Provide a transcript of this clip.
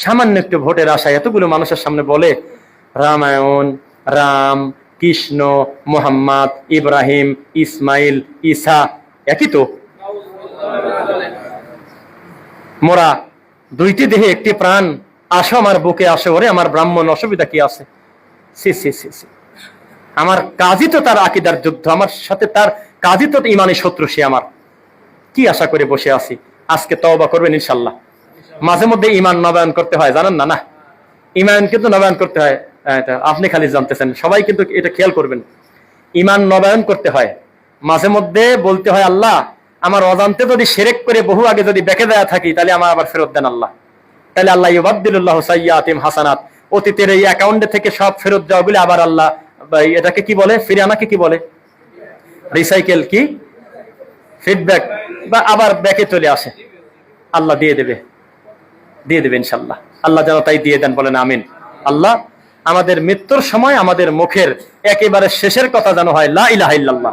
সামান্য একটু ভোটের আশায় এতগুলো মানুষের সামনে বলে রামায়ণ, রাম, কৃষ্ণ, মোহাম্মদ, ইব্রাহিম, ইসমাইল, ঈসা একই তো। মোরা দুইটি দেহে একটি প্রাণ, আসো আমার বুকে আসো, ওরে আমার ব্রাহ্মণ অসুবিধা কি আছে? সি সি সি সি, আমার কাজই তো তার আকীদার যুদ্ধ, আমার সাথে তার কাজই তো ইমানের শত্রু। সে আমার কি আশা করে বসে আছি? আজকে তওবা করবেন ইনশাল্লাহ। মাঝে মধ্যে ইমান নবায়ন করতে হয়, জানেন না? না, ইমান কিন্তু নবায়ন করতে হয়। আপনি খালি জানতেছেন, সবাই কিন্তু এটা খেয়াল করবেন। ইমান নবায়ন করতে হয়, মাঝে মধ্যে বলতে হয় আল্লাহ আমার অজান্তে যদি শিরক করে বহু আগে যদি বেঁকে দেয়া থাকি, তাহলে আমার আবার ফেরত দেন আল্লাহ। তাহলে আল্লাহ ইউবাদদিলুল্লাহু সাইয়্যাতিহিম হাসানাত, অতীতের এই অ্যাকাউন্টে থেকে সব ফেরত যাওয়াগুলো আবার আল্লাহ, এটাকে কি বলে, ফিরানাকে কি বলে, রিসাইকেল কি, ফিডব্যাক, বা আবার ব্যাকে চলে আসে, আল্লাহ দিয়ে দেবে ইনশাল্লাহ। আল্লাহ যেন তাই দিয়ে দেন, বলেন আমিন। আল্লাহ আমাদের মৃত্যুর সময় আমাদের মুখের একেবারে শেষের কথা যেন হয় লা ইলাহা ইল্লাল্লাহ।